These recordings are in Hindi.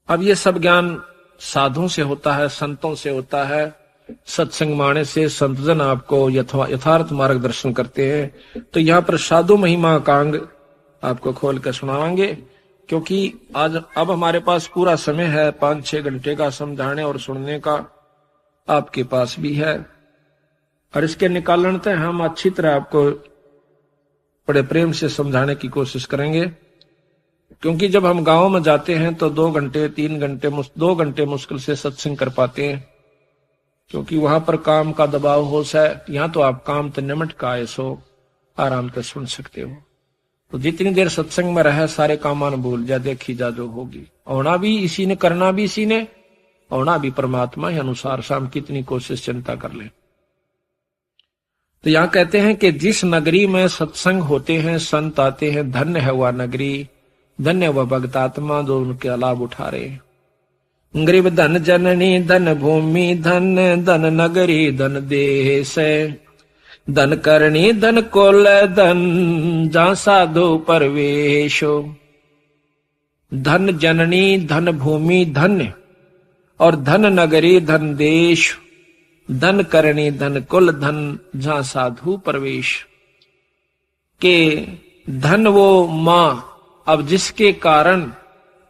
अब ये सब ज्ञान साधुओं से होता है, संतों से होता है। सत्संग माने से संतजन आपको यथार्थ मार्गदर्शन करते हैं। तो यहाँ पर साधु महिमा का अंग आपको खोल कर सुनाएंगे, क्योंकि आज अब हमारे पास पूरा समय है, 5-6 घंटे का समझाने और सुनने का आपके पास भी है। और इसके निकालन तक हम अच्छी तरह आपको बड़े प्रेम से समझाने की कोशिश करेंगे, क्योंकि जब हम गांव में जाते हैं तो 2 घंटे 3 घंटे 2 घंटे मुश्किल से सत्संग कर पाते हैं, क्योंकि वहां पर काम का दबाव हो सा। यहाँ तो आप काम तो निमट का है, सो आराम से सुन सकते हो। तो जितनी देर सत्संग में रहे सारे कामान भूल जा, देखी जा जो होगी। होना भी इसी ने, करना भी इसी ने, होना भी परमात्मा के अनुसार। शाम कितनी कोशिश चिंता कर ले। तो यहाँ कहते हैं कि जिस नगरी में सत्संग होते हैं, संत आते हैं, धन्य है वह नगरी, धन्य वह भक्तात्मा जो उनके लाभ उठा रहे। गरीब धन जननी, धन भूमि, धन धन नगरी, धन देश, धन करणी, धन कुल, धन जहाँ साधु परवेशो। धन जननी, धन भूमि, धन्य, और धन नगरी, धन देश, धन करणी, धन कुल, धन जहाँ साधु परवेश। के धन वो मां, अब जिसके कारण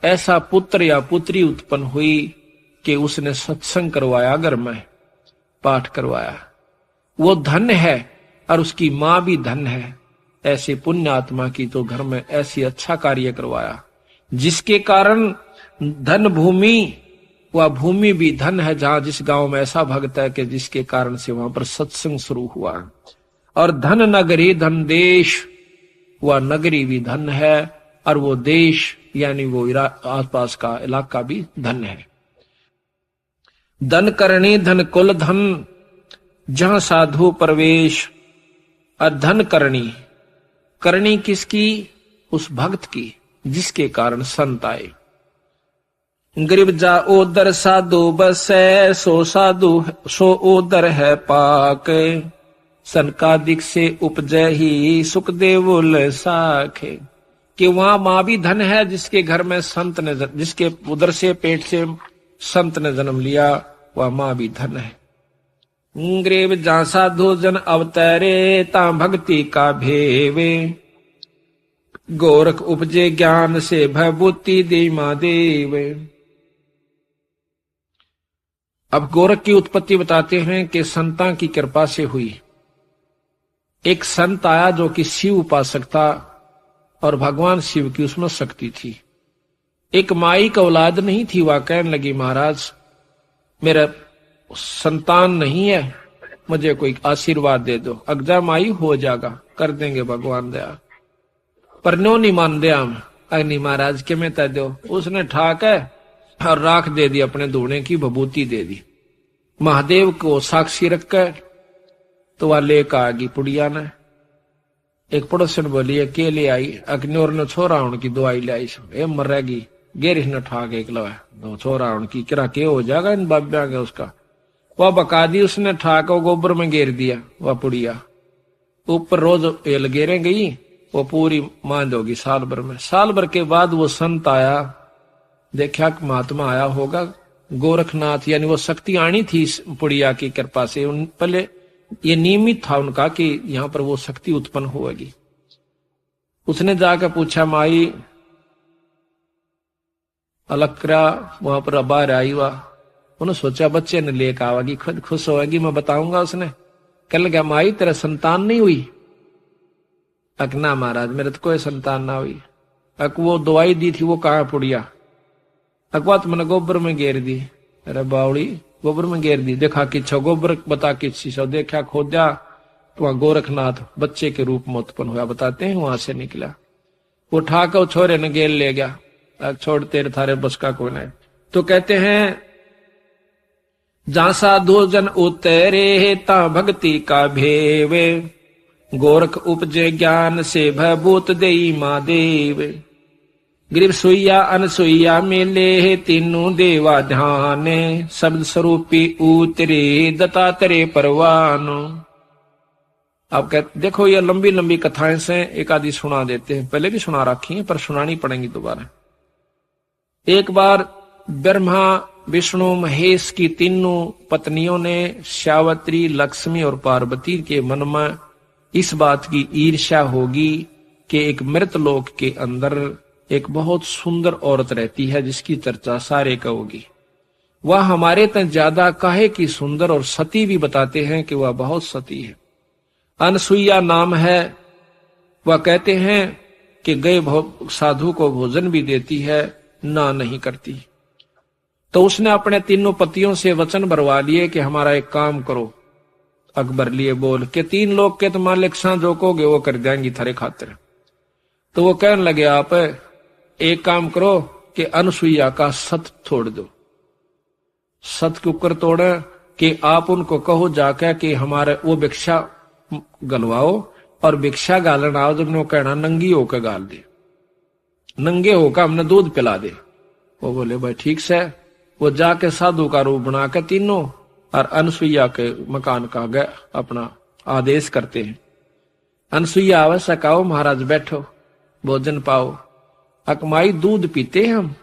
ऐसा पुत्र या पुत्री उत्पन्न हुई कि उसने सत्संग करवाया, घर में पाठ करवाया, वो धन है। और उसकी मां भी धन है, ऐसे पुण्य आत्मा की तो घर में ऐसी अच्छा कार्य करवाया, जिसके कारण धन भूमि, वह भूमि भी धन है, जहां जिस गांव में ऐसा भक्त है कि जिसके कारण से वहां पर सत्संग शुरू हुआ। और धन नगरी, धन देश, वह नगरी भी धन है, और वो देश यानी वो आसपास का इलाका भी धन है। धन करणी, धन कुल, धन जहां साधु प्रवेश। और धन करणी, करणी किसकी? उस भक्त की जिसके कारण संत आए। गरीब जा ओदर साधु बसै, सो साधु सो ओदर है पाक, सनकादिक से उपजै ही सुख देवुल साखे। कि वहां मां भी धन है, जिसके घर में संत ने, जिसके उदर से पेट से संत ने जन्म लिया, वह मां भी धन है। गरीब जहाँ साधु जन अवतरे, ता भक्ति का भेवे, गोरख उपजे ज्ञान से भयभूति दे महादेव। अब गोरख की उत्पत्ति बताते हैं कि संतां की कृपा से हुई। एक संत आया जो कि शिव उपासक था, और भगवान शिव की उसमें शक्ति थी। एक माई का औलाद नहीं थी, वह कहने लगी महाराज मेरा संतान नहीं है, मुझे कोई आशीर्वाद दे दो। अगजा माई हो जाएगा, कर देंगे भगवान दया। पर नो नहीं मान दिया हम, अग्नि महाराज के में तय दो। उसने ठाक है और राख दे दी, अपने धोने की भभूति दे दी। महादेव को साक्षी रखकर तो वह लेकर आ गई पुड़िया ने। एक पड़ोसन बोली के ले आई, अग्नियोर ने छोरा उनकी दवाई ले आई, ए मरेगी। गेरिश ने ठाक एक लवा दो छोरा उनकी, किरा के हो जाएगा इन बाब्या के उसका। वह बका दी उसने, ठाक वो गोबर में घेर दिया। वह पुड़िया ऊपर रोज एल घेरे गई, वो पूरी मांझ होगी साल भर में। साल भर के बाद वो संत आया, देखा कि महात्मा आया होगा गोरखनाथ, यानी वो शक्ति आनी थी पुड़िया की कृपा से। उन पहले ये नियमित था उनका कि यहाँ पर वो शक्ति उत्पन्न होगी। उसने जाकर पूछा माई अलक्रा, वहां पर बाहर आई। वह उन्होंने सोचा बच्चे ने लेकर आवागी, खुद खुश होगी, मैं बताऊंगा। उसने कह लगा माई तेरा संतान नहीं हुई? अकना महाराज मेरे तो कोई संतान ना हुई। अक वो दवाई दी थी वो कहाँ पुड़िया? अकवा तो मैंने गोबर में घेर दी। अरे बावड़ी गोबर में घेर दी, देखा कि छो गोबर बता किसी सो देखा खोदा तो वहां गोरखनाथ बच्चे के रूप में उत्पन्न हुआ। बताते हैं वहां से निकला, वो ठाकर छोरे ने गेल ले गया। छोड़ तेरे थारे बस का कोई नहीं। तो कहते हैं जहाँ साधु जन उतरे, ता भक्ति का भेवे, गोरख उपजे ज्ञान से भयभूत देई महादेव। गरीब सुइया अनसुइया मिले, तीनों देवा ध्यान, शब्द स्वरूपी उतरे दत्तात्रेय परवानो। अब कहते देखो ये लंबी लंबी कथाएं से एक आदि सुना देते हैं, पहले भी सुना रखी है पर सुनानी पड़ेंगी दोबारा। एक बार ब्रह्मा विष्णु महेश की तीनों पत्नियों ने सावित्री, लक्ष्मी और पार्वती के मन में इस बात की ईर्ष्या होगी कि एक मृत लोक के अंदर एक बहुत सुंदर औरत रहती है जिसकी चर्चा सारे कहोगी। वह हमारे तक ज्यादा काहे की सुंदर और सती भी बताते हैं कि वह बहुत सती है। अनसुईया नाम है। वह कहते हैं कि गए साधु को भोजन भी देती है, ना नहीं करती। तो उसने अपने तीनों पतियों से वचन भरवा लिए कि हमारा एक काम करो। अकबर लिए बोल के 3 लोग के तो मालिक सा जो कहोगे वो कर जाएंगी थारे खातिर। तो वो कहने लगे आप एक काम करो कि अनसुईया का सत तोड़ दो। सत के ऊपर तोड़े कि आप उनको कहो जाके कि हमारे वो भिक्षा गलवाओ और भिक्षा गालन आओ। जब वो कहना नंगी होकर गाल दे, नंगे होकर हमने दूध पिला दे। वो बोले भाई ठीक से। वो जाके साधु का रूप बना के तीनों और अनसुईया के मकान का गए अपना आदेश करते हैं। अनसुईया आवश्यक आओ महाराज बैठो भोजन पाओ। अकमाई दूध पीते हैं हम।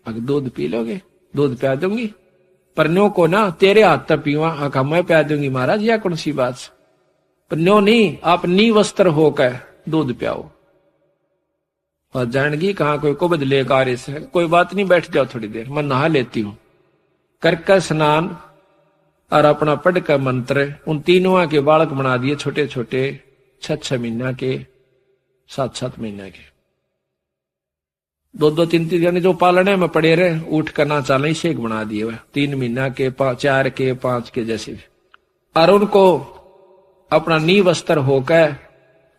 अगर दूध पी लोगे दूध पिया दूंगी, पर न्यो को ना तेरे हाथ तक पीवा। अका मैं पिया दूंगी महाराज, या कौन सी बात। पर न्यो नहीं, आप नी वस्त्र होकर दूध पियाओ। और जानगी कहाँ कोई को बदले कार्य से, कोई बात नहीं बैठ जाओ थोड़ी देर, मैं नहा लेती हूं। करके स्नान और अपना पढ़ कर मंत्र उन तीनों के बालक बना दिए, छोटे छोटे 6-6 महीना के 7-7 महीना के, 2-2 3-3 यानी जो पालने में पड़े रहे उठ कर ना चाले शेख बना दिए हुए 3 महीना के 4 के 5 के जैसे। और उनको अपना नी वस्त्र होकर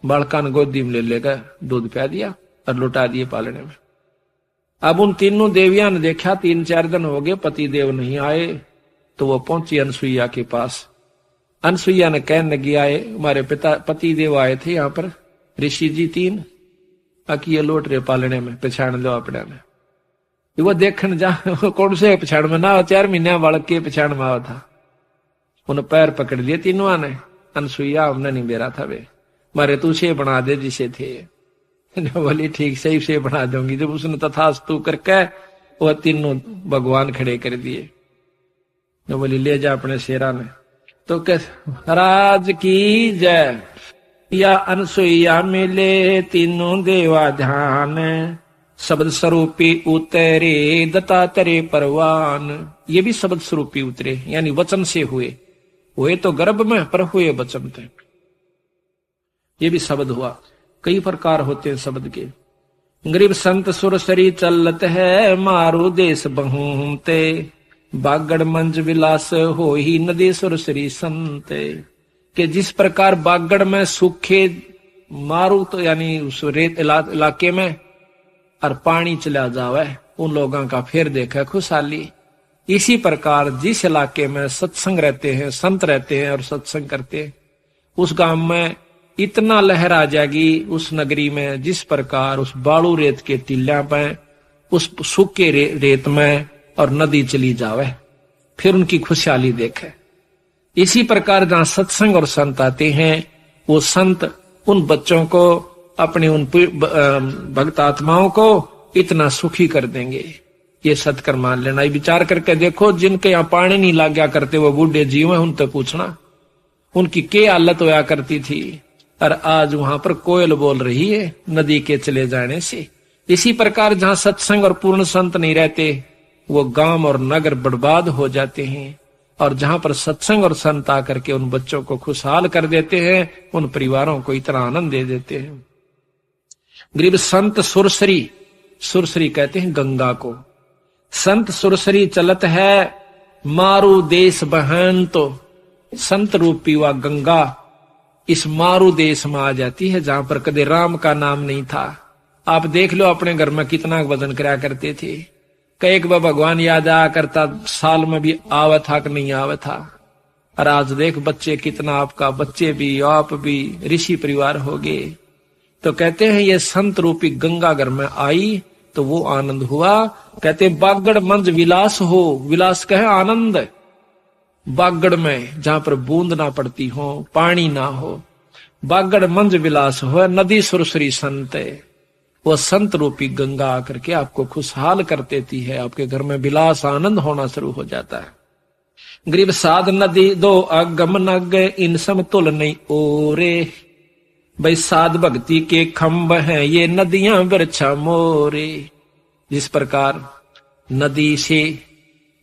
बालकान गोदी में ले लेकर दूध पिया दिया और लुटा दिए पालने में। अब उन तीनों देवियां ने देखा 3-4 दिन हो गए पति देव नहीं आए, तो वो पहुंची अनसुईया के पास। अनसुईया ने कहने लगी आए हमारे पति देव आए थे यहाँ पर ऋषि जी 3 अकी लौट रहे पालने में, पछाण लो अपने में। वो देखने जा कौन से पछाण में ना 4 महीने बालक के पछाण में आवा था। उन्हें पैर पकड़ लिए तीनों ने। अनसुईया हमने नहीं बेरा था वे, मारे तू से बना दे जिसे थे। बोली ठीक सही से बना दूंगी। जब उसने तथास्तु करके वो तीनों भगवान खड़े कर दिए। बोली ले जा अपने शेरा ने। तो कह राज की जय या अनसुईया मिले तीनों देवा ध्यान, शब्द स्वरूपी उतरे दत्तात्रेय परवान। ये भी शब्द स्वरूपी उतरे यानी वचन से हुए तो गर्भ में पर हुए वचन थे। ये भी शब्द हुआ। कई प्रकार होते हैं शब्द के। गरीब संत सुरसरी चलत है मारू देश बहुमते, बागड़ मंज विलास हो ही नदी सुरसरी संत। कि जिस प्रकार बागड़ में सूखे मारू तो यानी उस रेत इलाके में और पानी चला जावे उन लोगों का फिर देखा खुशहाली। इसी प्रकार जिस इलाके में सत्संग रहते हैं, संत रहते हैं और सत्संग करते हैं, उस गांव में इतना लहर आ जाएगी उस नगरी में जिस प्रकार उस बालू रेत के टीला पे उस सूखे रेत में और नदी चली जावे, फिर उनकी खुशहाली देखे। इसी प्रकार जहां सत्संग और संत आते हैं वो संत उन बच्चों को अपने उन भक्त आत्माओं को इतना सुखी कर देंगे। ये सत्कर मान लेना। ये विचार करके देखो जिनके यहाँ पानी नहीं लाग गया करते वो बूढ़े जीव हैं, उनसे पूछना उनकी क्या हालत होया करती थी। और आज वहां पर कोयल बोल रही है नदी के चले जाने से। इसी प्रकार जहां सत्संग और पूर्ण संत नहीं रहते वो गांव और नगर बर्बाद हो जाते हैं। और जहां पर सत्संग और संत आकर के उन बच्चों को खुशहाल कर देते हैं, उन परिवारों को इतना आनंद दे देते हैं। गरीब संत सुरसरी, सुरसरी कहते हैं गंगा को। संत सुरसरी चलत है मारू देश बहन, तो संत रूपी व गंगा इस मारू देश में आ जाती है जहां पर कदे राम का नाम नहीं था। आप देख लो अपने घर में कितना वजन कराया करते थे। कई बार भगवान याद आया करता, साल में भी आवा था कि नहीं आवा था। और आज देख बच्चे कितना, आपका बच्चे भी आप भी ऋषि परिवार हो गए। तो कहते हैं ये संत रूपी गंगा घर में आई तो वो आनंद हुआ। कहते बागड़ मंज विलास हो, विलास कहे आनंद। बागड़ में जहां पर बूंद ना पड़ती हो, पानी ना हो, बागड़ मंज विलास हो, नदी सुरसरी संत। वो संत रूपी गंगा आकर के आपको खुशहाल कर देती है, आपके घर में विलास आनंद होना शुरू हो जाता है। गरीब साध नदी दो अगम नग, इन समतुल नहीं ओरे। भाई साध भक्ति के खंभ हैं ये नदियां वृक्षा मोरे। जिस प्रकार नदी से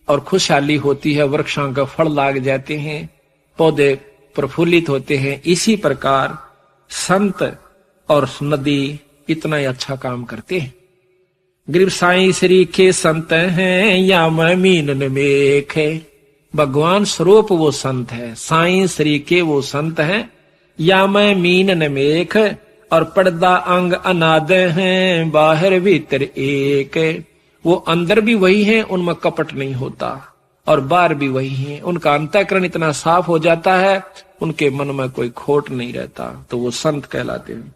और खुशहाली होती है, वृक्षों का फल लाग जाते हैं, पौधे प्रफुल्लित होते हैं, इसी प्रकार संत और नदी इतना ही अच्छा काम करते हैं। गरीब साईं श्री के संत हैं या मीन मेख है। भगवान स्वरूप वो संत है, साईं श्री के वो संत हैं या मैं मीन नमेख। और पर्दा अंग अनाद हैं बाहर भीतर एक। वो अंदर भी वही है, उनमें कपट नहीं होता, और बाहर भी वही है। उनका अंतःकरण इतना साफ हो जाता है, उनके मन में कोई खोट नहीं रहता, तो वो संत कहलाते हैं।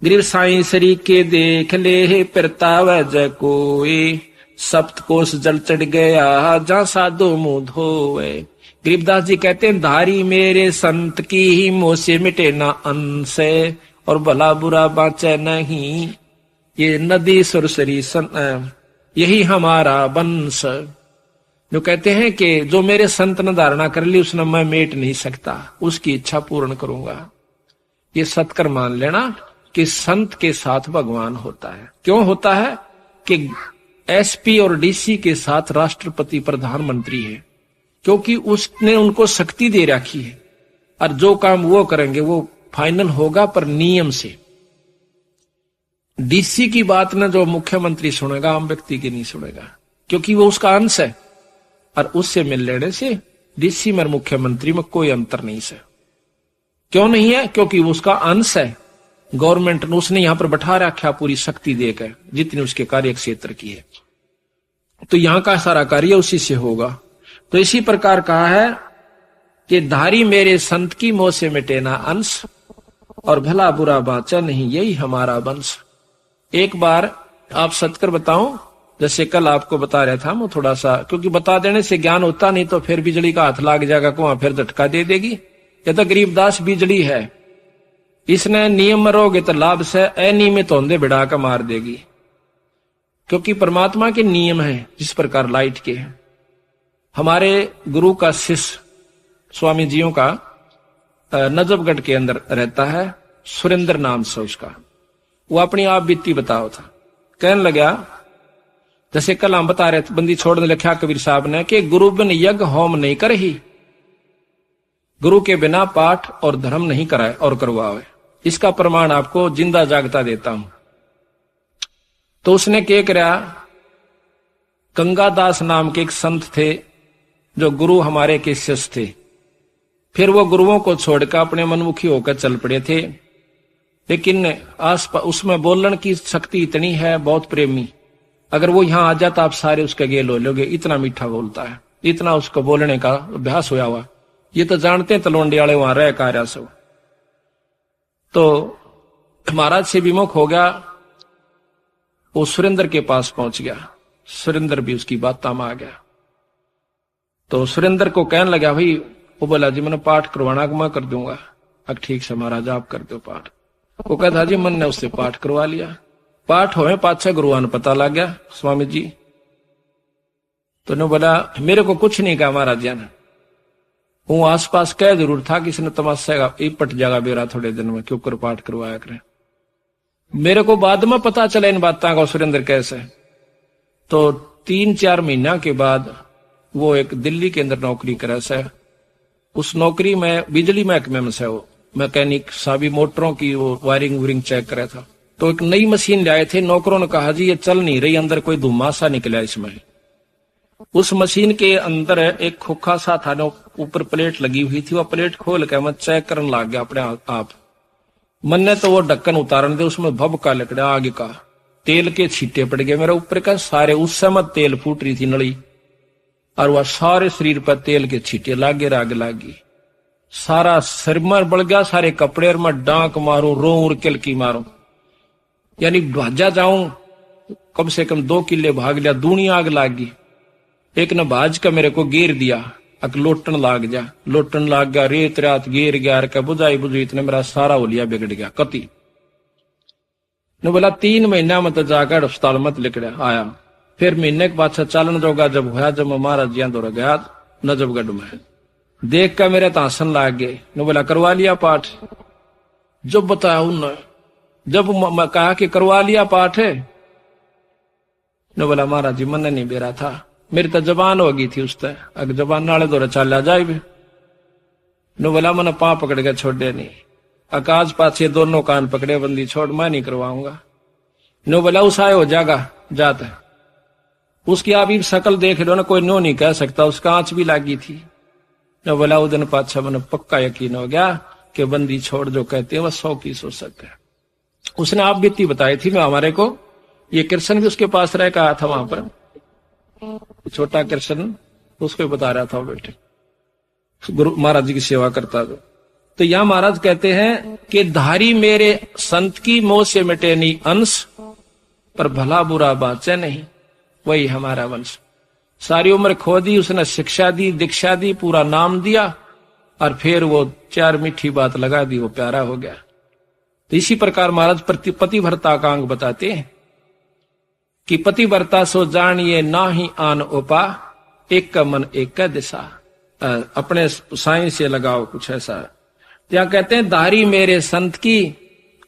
गरीब साईं श्री के देख ले परताव जय कोई। सप्तकोश जल चढ़ गया जहाँ साधु मुंह धोए। गरीबदास जी कहते हैं धारी मेरे संत की ही मोह से मिटे ना अंश, और भला बुरा बाँचे नहीं ये नदी सुरसरी यही हमारा वंश। जो कहते हैं कि जो मेरे संत ने धारणा कर ली उसने मैं मेट नहीं सकता, उसकी इच्छा पूर्ण करूंगा। ये सत्कर मान लेना कि संत के साथ भगवान होता है। क्यों होता है कि एसपी और डीसी के साथ राष्ट्रपति प्रधानमंत्री है, क्योंकि उसने उनको शक्ति दे रखी है, और जो काम वो करेंगे वो फाइनल होगा पर नियम से। डीसी की बात ना जो मुख्यमंत्री सुनेगा, आम व्यक्ति की नहीं सुनेगा, क्योंकि वो उसका अंश है, और उससे मिल लेने से डीसी में मुख्यमंत्री में कोई अंतर नहीं है। क्यों नहीं है? क्योंकि वो उसका अंश है। गवर्नमेंट ने उसने यहां पर बैठा रखा पूरी शक्ति देकर, जितनी उसके कार्य क्षेत्र की है, तो यहां का सारा कार्य उसी से होगा। तो इसी प्रकार कहा है कि धारी मेरे संत की मोह से मिटे ना अंश, और भला बुरा बाचा नहीं यही हमारा वंश। एक बार आप सत्कर बताऊं, जैसे कल आपको बता रहा था मैं थोड़ा सा, क्योंकि बता देने से ज्ञान होता नहीं तो फिर बिजली का हाथ लाग जाएगा, को फिर झटका दे देगी। ये तो गरीबदास बिजली है, इसने नियम में रहोगे तो लाभ से, अनियमित होंदे बिड़ा का मार देगी। क्योंकि परमात्मा के नियम है जिस प्रकार लाइट के हैं। हमारे गुरु का शिष्य स्वामी जियों का नजफगढ़ के अंदर रहता है, सुरेंद्र नाम से उसका। वो अपनी आप बीती बताओ था, कहने लगा जैसे कल हम बता रहे थे, बंदी छोड़ने लिखा कबीर साहब ने कि गुरु बिन यज्ञ होम नहीं कर ही, गुरु के बिना पाठ और धर्म नहीं कराए और करवाए। इसका प्रमाण आपको जिंदा जागता देता हूं। तो उसने क्या करा, गंगादास नाम के एक संत थे जो गुरु हमारे के शिष्य थे। फिर वो गुरुओं को छोड़कर अपने मनमुखी होकर चल पड़े थे, लेकिन आसपास उसमें बोलने की शक्ति इतनी है, बहुत प्रेमी। अगर वो यहां आ जाता आप सारे उसके गेल हो लोगे, इतना मीठा बोलता है, इतना उसको बोलने का अभ्यास होया हुआ। ये तो जानते हैं तलवंडी वाले वहां रह कार्य सब। तो महाराज से विमुख हो गया, वो सुरेंद्र के पास पहुंच गया। सुरेंद्र भी उसकी बात में आ गया। तो सुरेंद्र को कहने लगा, भाई वो बोला जी मैंने पाठ करवाना मैं कर दूंगा। अब ठीक से महाराज आप कर दो पाठ। वो कहता जी मन ने उससे पाठ करवा लिया। पाठ होए पाछे गुरुआन पता लग गया स्वामी जी। तो ने बोला मेरे को कुछ नहीं कहा महाराज जी ने, वो आसपास कह जरूर था कि इसने तमाशा पट जाएगा बेरा थोड़े दिन में, क्यों कर पाठ करवाया करे। मेरे को बाद में पता चला इन बातों का सुरेंद्र कैसे। तो 3-4 महीना के बाद वो एक दिल्ली के अंदर नौकरी करे से, उस नौकरी में बिजली महकमे में से वो मैकेनिक साबी मोटरों की वो वायरिंग वूरिंग चेक करे था। तो एक नई मशीन लाए थे, नौकरों ने कहा जी ये चल नहीं रही, अंदर कोई धुआं सा निकला इसमें। उस मशीन के अंदर एक खोखा सा था, ऊपर प्लेट लगी हुई थी, वो प्लेट खोल के मैं चेक करने लग गया अपने आप। मन ने तो वो ढक्कन उतारने दे, उसमें भभका लकड़ा आगे का तेल के छींटे पड़ गए मेरे ऊपर का सारे। उस समय तेल फूट रही थी नली, और वह सारे शरीर पर तेल के छींटे लागे राग लागी, सारा सिर में बढ़ गया, सारे कपड़े में डांक मारूं, रो और किलकी मारूं, यानी भाजा जाऊं। कम से कम 2 किले भाग लिया, दूनी आग लागी। एक ने भाज का मेरे को घेर दिया, अक लोटन लाग गया, रेत रात घेर गया के बुझाई इतने मेरा सारा होलिया बिगड़ गया कति। ने बोला 3 महीना में तो जाकर अस्पताल मत लिखड़ा आया। फिर महीने के बाद चालन जोगा जब हुआ, जब महाराज जी दौड़ गया नजफगढ़ में, देख कर मेरे तो हंसन लाग गए। ने बोला करवा लिया पाठ? जब बताया उन्होंने, जब कहा कि करवा लिया पाठ है, ने बोला महाराज जी मन नहीं बेरा था, मेरी तो जबान हो गई थी उस तय, अगर जबान नाले दौरे चल जाए भी। ने बोला मैंने पां पकड़ के छोड़े नहीं, आकाश पाछे दोनों कान पकड़े, बंदी छोड़ मैं नहीं करवाऊंगा। नो बोला उस आए हो जागा जाता है, उसकी आप ही शकल देख लो ना, कोई नो नहीं कह सकता, उसका आंच भी लागी थी। नो बोला उदन पाछा मैंने पक्का यकीन हो गया कि बंदी छोड़ जो कहते हैं वह 100 की सो सकता है। उसने आप बीती बताई थी मैं हमारे को, ये कृष्ण भी उसके पास रह कहा था वहां पर, छोटा कृष्ण उसको बता रहा था बेटे, गुरु महाराज जी की सेवा करता था। तो यहां महाराज कहते हैं कि धारी मेरे संत की मोह से मिटे नहीं अंश, पर भला बुरा बाचे नहीं, वही हमारा वंश। सारी उम्र खो दी उसने, शिक्षा दी, दीक्षा दी, पूरा नाम दिया, और फिर वो 4 मीठी बात लगा दी, वो प्यारा हो गया। तो इसी प्रकार महाराज पतिव्रता का अंग बताते हैं कि पतिव्रता सो जानिए ना ही आन उपा, एक का मन एक का दिशा। अपने साई से लगाओ, कुछ ऐसा। क्या कहते हैं धारी मेरे संत की।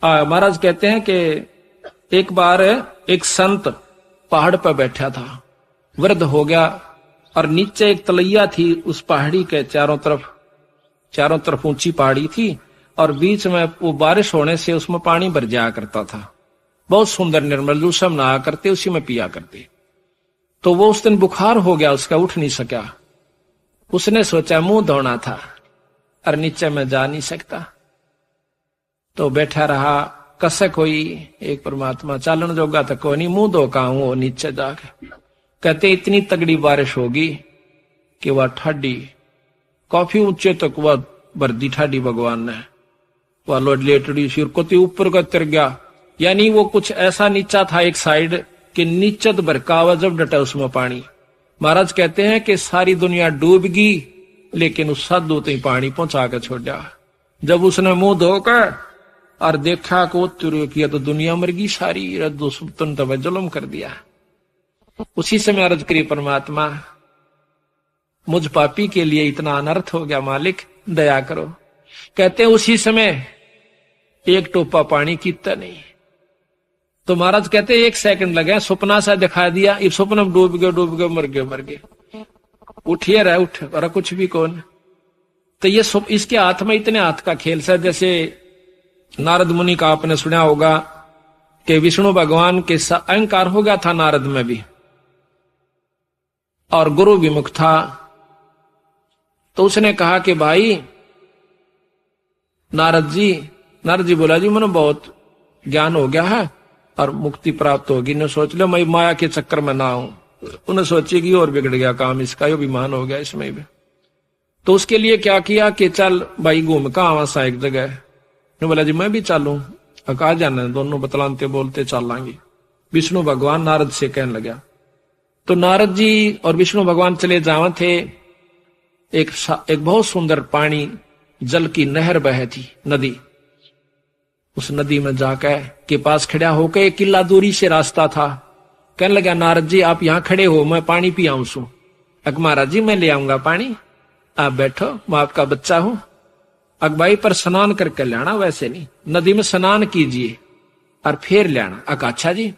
महाराज कहते हैं कि एक बार एक संत पहाड़ पर बैठा था, वृद्ध हो गया, और नीचे एक तलैया थी, उस पहाड़ी के चारों तरफ ऊंची पहाड़ी थी, और बीच में वो बारिश होने से उसमें पानी भर जाया करता था, बहुत सुंदर निर्मल जल, सब नहाया करते, उसी में पिया करते। तो वो उस दिन बुखार हो गया उसका, उठ नहीं सका। उसने सोचा मुंह धोना था, और नीचे में जा नहीं सकता, तो बैठा रहा। कसक हुई एक परमात्मा, चालन जोगा तो कोई नहीं, मुंह धो का हूं नीचे जाके। कहते इतनी तगड़ी बारिश होगी कि वह ठाडी काफी ऊंचे तक वह बर्दी ठाडी भगवान ने, वह लेटड़ी सिर को ऊपर का तिर गया, यानी वो कुछ ऐसा नीचा था एक साइड कि नीचत भरकावा जब डटा उसमें पानी। महाराज कहते हैं कि सारी दुनिया डूब गई, लेकिन उस साधु तो पानी पहुंचा के छोड़ा। जब उसने मुंह धोकर और देखा को किया तो दुनिया मर गई सारी, रद्दो सुल्तान तब जुल्म कर दिया। उसी समय अर्ज करी परमात्मा, मुझ पापी के लिए इतना अनर्थ हो गया, मालिक दया करो। कहते हैं उसी समय एक टोपा पानी कीता नहीं। तो महाराज कहते 1 सेकंड लगे, सपना सा दिखा दिया, इस सपने में डूब गए, मर गए। उठिए रहे, उठ और कुछ भी कौन। तो ये इसके हाथ में इतने हाथ का खेल सा, जैसे नारद मुनि का आपने सुना होगा कि विष्णु भगवान के अहंकार हो गया था नारद में भी, और गुरु विमुख था। तो उसने कहा कि भाई नारद जी बोला जी मैंने बहुत ज्ञान हो गया है और मुक्ति प्राप्त होगी, ने सोच लो मैं माया के चक्कर में ना हूं। उन्हें सोचेगी और बिगड़ गया काम इसका, यो भी मान हो गया इसमें भी। तो उसके लिए क्या किया कि चल भाई घूम का आवा सा एक जगह। ने बोला जी मैं भी चलूं, कहा जाना, दोनों बतलाते बोलते चल लाएंगे। विष्णु भगवान नारद से कहने लगा। तो नारद जी और विष्णु भगवान चले जावा थे। एक बहुत सुंदर पानी जल की नहर बह थी, नदी। उस नदी में जाकर के पास खड़ा होकर, 1 किला दूरी से रास्ता था। कहने लगा नारद जी आप यहां खड़े हो, मैं पानी पी आऊं सू। अक महाराज जी मैं ले आऊंगा पानी, आप बैठो, मैं आपका बच्चा हूं। अकबाई पर स्नान करके लाना, वैसे नहीं, नदी में स्नान कीजिए और फिर लाना। अच्छा जी।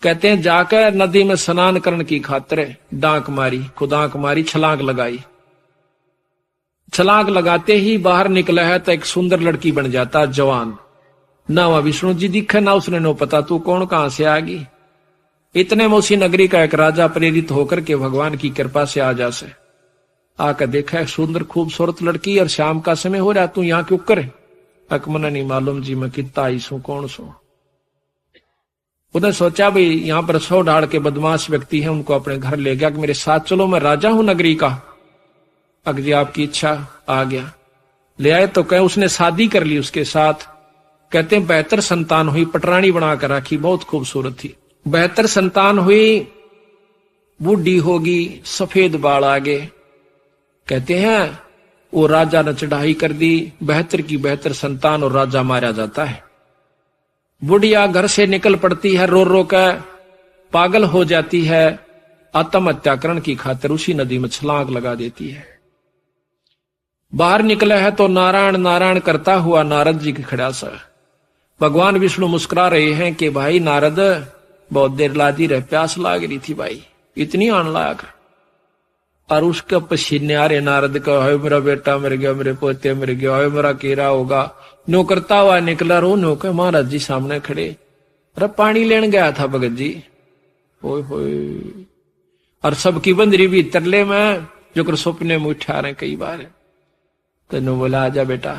कहते हैं जाकर नदी में स्नान करने की खातिर डांक मारी, खुदांक मारी, छलांग लगाई। छलांग लगाते ही बाहर निकला है तो एक सुंदर लड़की बन जाता, जवान। ना वह विष्णु जी दिखे, ना उसने नो पता तू कौन कहां से आ गई। इतने में उसी नगरी का एक राजा प्रेरित होकर के भगवान की कृपा से आ जा से आकर देखा सुंदर खूबसूरत लड़की, और शाम का समय हो रहा, तू यहाँ क्यों करे। अकमना नहीं मालूम जी मैं कितना आई सू, कौन सू। उन्हें सोचा भाई यहाँ पर 100 ढाड़ के बदमाश व्यक्ति हैं, उनको अपने घर ले गया कि मेरे साथ चलो, मैं राजा हूं नगरी का। अग जी आपकी इच्छा, आ गया। ले आए तो कहे उसने शादी कर ली उसके साथ। कहते हैं 72 संतान हुई, पटरानी बनाकर रखी, बहुत खूबसूरत थी। 72 संतान हुई, बूढ़ी होगी, सफेद बाल आगे। कहते हैं वो राजा ने चढ़ाई कर दी, 72 की 72 संतान, और राजा मारा जाता है। बुढ़िया घर से निकल पड़ती है, रो रो कर पागल हो जाती है, आत्महत्याकरण की खातिर उसी नदी में छलांग लगा देती है। बाहर निकला है तो नारायण नारायण करता हुआ नारद जी के खड़ा सा भगवान विष्णु मुस्कुरा रहे हैं कि भाई नारद बहुत देर लादी रहे, प्यास लाग रही थी भाई, इतनी आन लाग। और उसके पसीने आ रहे नारद का, हाय मेरा बेटा मर गया, मेरे पोते मर गया, हाय मेरा केरा होगा। न्यो करता हुआ निकला, रो न्यो के महाराज जी सामने खड़े, अरे पानी लेने गया था भगत जी। ओए होए, और सबकी बंदरी भी तरले में जो कर सपने में उठा रहे कई बार। तो नो बोला आजा बेटा,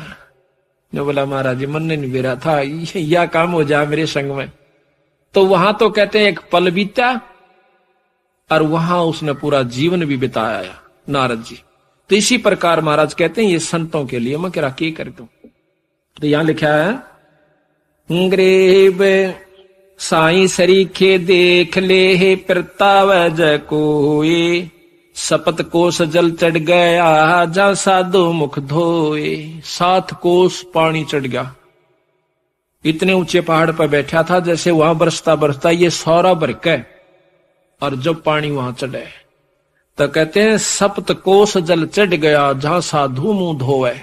नो बोला महाराज जी मन नहीं बेरा था, यह काम हो जाए मेरे संग में। तो वहां तो कहते हैं एक पल बीता और वहां उसने पूरा जीवन भी बिताया नारद जी। तो इसी प्रकार महाराज कहते हैं ये संतों के लिए मैं क्या कर दूं। तो यहां लिखा है ग्रेब साई सरीखे देख ले प्रताव जय कोए, सपत कोस जल चढ़ गया जा साधो मुख धोए। 7 कोस पानी चढ़ गया, इतने ऊंचे पहाड़ पर बैठा था जैसे वहां बरसता बरसता ये सौरा बरके। और जब पानी वहां चढ़े तो कहते हैं सप्त कोस जल चढ़ गया जहां साधु मुंह धोए।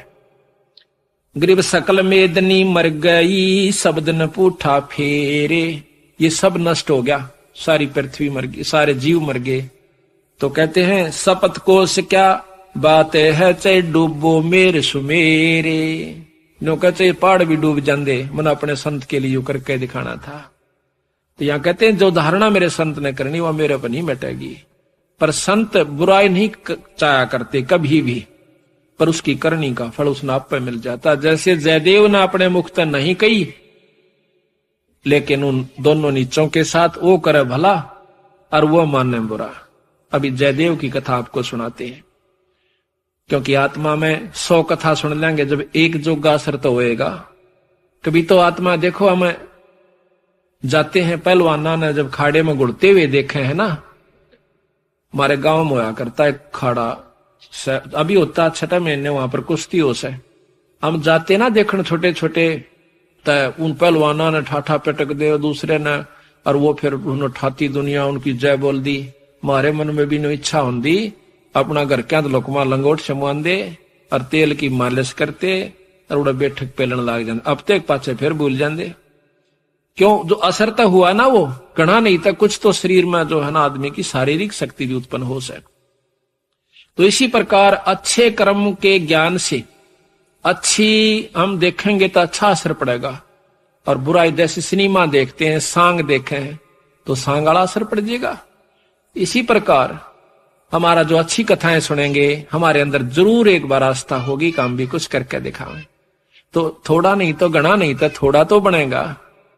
ग्रीब सकल मेदनी मर गई शब्द न पूठा फेरे, ये सब नष्ट हो गया, सारी पृथ्वी मर गई, सारे जीव मर गए। तो कहते हैं सपत कोस क्या बात है चाहे डूबो मेरे सुमेरे। नो कहते पहाड़ भी डूब जाते, मन अपने संत के लिए करके दिखाना था। तो यहां कहते हैं जो धारणा मेरे संत ने करनी वह मेरे पर नहीं मिटेगी। पर संत बुराई नहीं चाहा करते कभी भी, पर उसकी करनी का फल उसने आप पे मिल जाता। जैसे जयदेव ने अपने मुख तक नहीं कही, लेकिन उन दोनों नीचों के साथ वो करे भला और वो माने बुरा। अभी जयदेव की कथा आपको सुनाते हैं, क्योंकि आत्मा में 100 कथा सुन लेंगे, जब एक जोगा असर तो होएगा। कभी तो आत्मा देखो हमें जाते हैं पहलवाना ने जब खाड़े में गुड़ते हुए देखे हैं ना, हमारे गांव में होया करता है खाड़ा, अभी होता 6 महीने वहां पर कुश्ती हो से, हम जाते ना देखने छोटे छोटे, तो उन पहलवाना ने ठाठा पटक दे दूसरे ने, और वो फिर उन्होंने ठाती दुनिया उनकी जय बोल दी। हमारे मन में भी नो इच्छा होंगी अपना घर क्या तो लोकमा लंगोट शमवान दे और तेल की मालिश करते और उड़ा बैठक पेलन लाग जाते, अब तक पाछे फिर भूल जाते। क्यों? जो असर तो हुआ ना वो गणा नहीं था, कुछ तो शरीर में जो है ना आदमी की शारीरिक शक्ति भी उत्पन्न हो सके। तो इसी प्रकार अच्छे कर्म के ज्ञान से अच्छी हम देखेंगे तो अच्छा असर पड़ेगा, और बुराई जैसे सिनेमा देखते हैं, सांग देखे हैं तो सांग वाला असर पड़ जाएगा। इसी प्रकार हमारा जो अच्छी कथाएं सुनेंगे हमारे अंदर जरूर एक बार आस्था होगी, काम भी कुछ करके दिखाएं। तो थोड़ा नहीं तो गणा नहीं तो थोड़ा तो बनेगा।